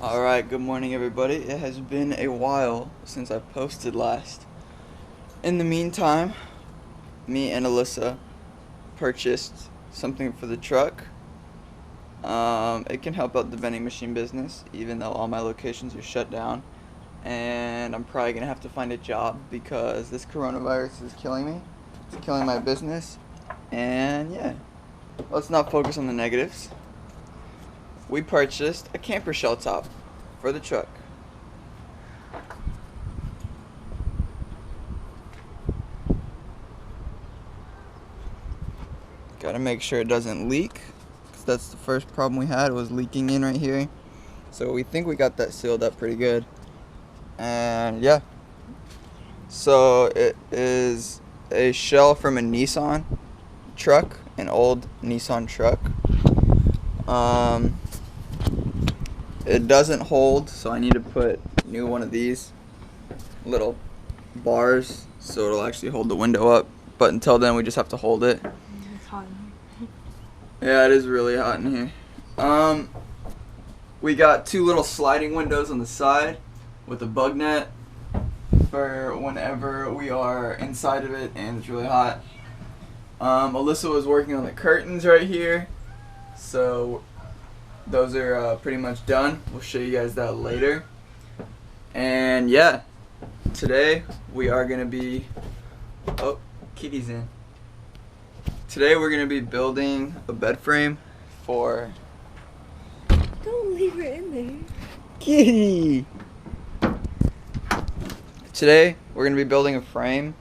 Alright, good morning everybody. It has been a while since I posted last. In the meantime, me and Alyssa purchased something for the truck. It can help out the vending machine business, even though all my locations are shut down. And I'm probably going to have to find a job because this coronavirus is killing me. It's killing my business. And yeah, let's not focus on the negatives. We purchased a camper shell top for the truck. Gotta make sure it doesn't leak, because that's the first problem we had, was leaking in right here. So we think we got that sealed up pretty good. And yeah, so it is a shell from a Nissan truck, an old Nissan truck. It doesn't hold, so I need to put new one of these little bars so it'll actually hold the window up. But until then, we just have to hold it. It's hot in here. Yeah, it is really hot in here. We got two little sliding windows on the side with a bug net for whenever we are inside of it and it's really hot. Alyssa was working on the curtains right here, so those are pretty much done. We'll show you guys that later. And yeah, today we are gonna be, oh, Kitty's in. Today we're gonna be building a bed frame for Don't leave her in there. Kitty. Today we're gonna be building a frame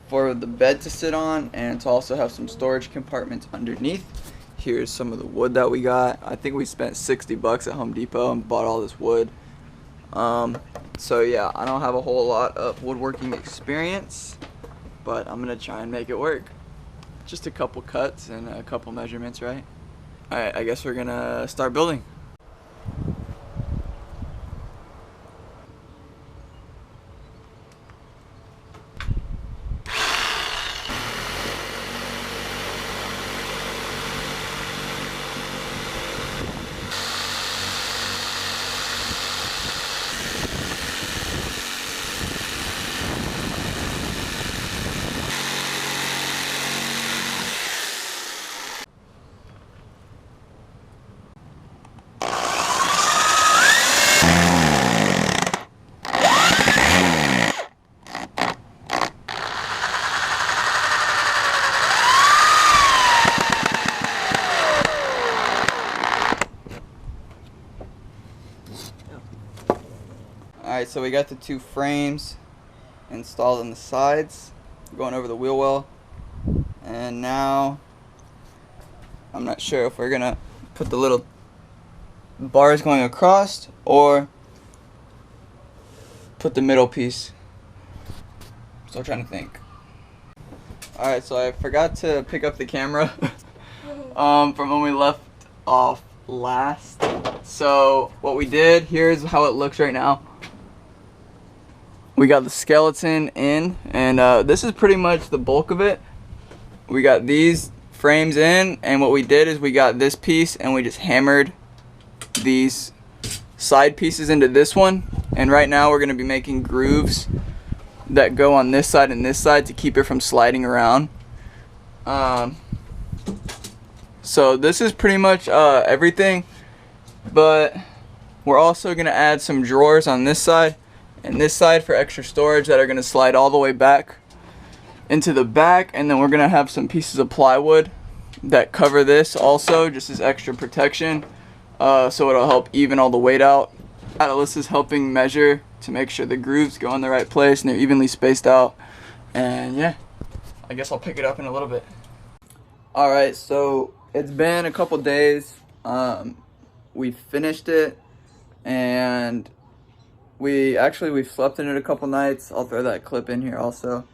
for the bed to sit on and to also have some storage compartments underneath. Here's some of the wood that we got. I think we spent 60 bucks at Home Depot and bought all this wood. So yeah, I don't have a whole lot of woodworking experience, but I'm gonna try and make it work. Just a couple cuts and a couple measurements, right? Alright, I guess we're gonna start building. Alright, so we got the two frames installed on the sides, going over the wheel well. And now, I'm not sure if we're gonna put the little bars going across or put the middle piece. Still trying to think. Alright, so I forgot to pick up the camera from when we left off last. So what we did, here's how it looks right now. We got the skeleton in, and this is pretty much the bulk of it. We got these frames in, and what we did is we got this piece and we just hammered these side pieces into this one. And right now we're going to be making grooves that go on this side and this side to keep it from sliding around. So this is pretty much everything, but we're also going to add some drawers on this side and this side for extra storage that are going to slide all the way back into the back. And then we're going to have some pieces of plywood that cover this also, just as extra protection, so it'll help even all the weight out. Alyssa's helping measure to make sure the grooves go in the right place and they're evenly spaced out. And yeah, I guess I'll pick it up in a little bit. Alright, so it's been a couple days. We finished it, and we've slept in it a couple nights. I'll throw that clip in here also.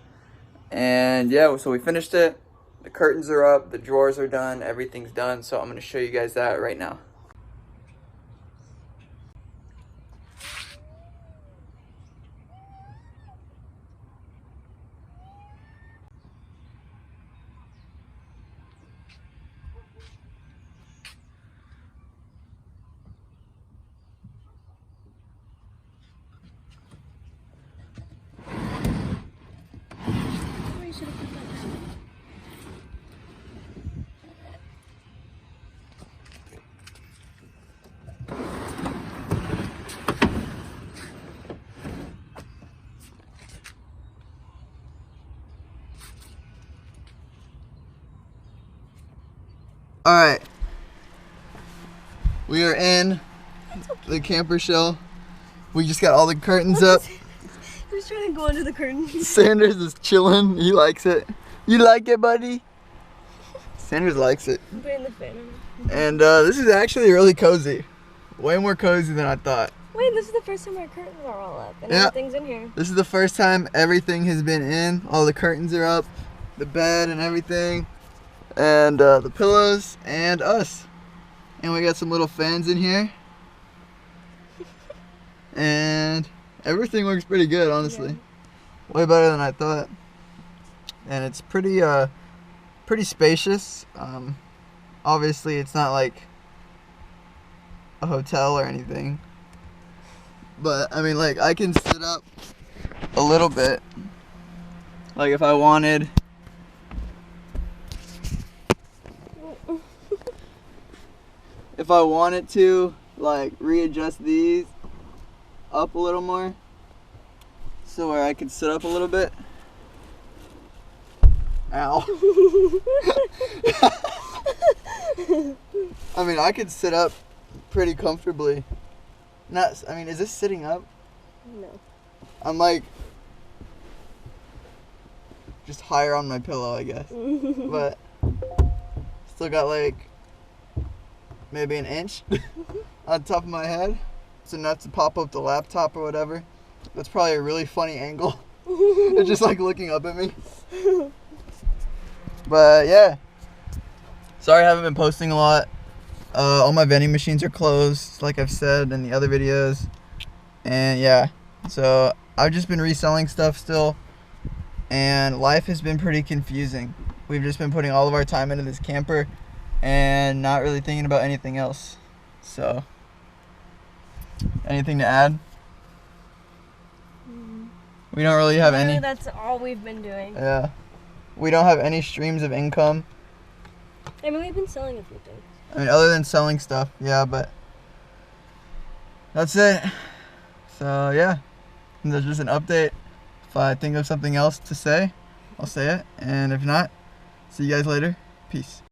And yeah, so we finished it. The curtains are up, the drawers are done, everything's done. So I'm going to show you guys that right now. Alright. We are in the camper shell. We just got all the curtains up. Who's trying to go under the curtains? Sanders is chilling. He likes it. You like it, buddy? Sanders likes it. I'm putting the fan on. And this is actually really cozy. Way more cozy than I thought. Wait, this is the first time our curtains are all up and Yeah. everything's in here. This is the first time everything has been in. All the curtains are up, the bed and everything, and the pillows and us. And we got some little fans in here. And everything looks pretty good, honestly. Way better than I thought. And it's pretty spacious. Obviously it's not like a hotel or anything. But I mean, like, I can sit up a little bit. Like if I wanted. If I wanted to, like, readjust these up a little more, so where I could sit up a little bit. Ow. I mean, I could sit up pretty comfortably. Not, I mean, is this sitting up? No. I'm like just higher on my pillow, I guess. But still got like maybe an inch on top of my head. It's enough to pop up the laptop or whatever. That's probably a really funny angle. It's just like looking up at me. But yeah. Sorry I haven't been posting a lot. All my vending machines are closed, like I've said in the other videos. And yeah, so I've just been reselling stuff still. And life has been pretty confusing. We've just been putting all of our time into this camper and not really thinking about anything else. So, anything to add? We don't really have any. That's all we've been doing. Yeah. We don't have any streams of income. I mean, we've been selling a few things. I mean, other than selling stuff, yeah, but that's it. So, yeah. And there's just an update. If I think of something else to say, I'll say it. And if not, see you guys later. Peace.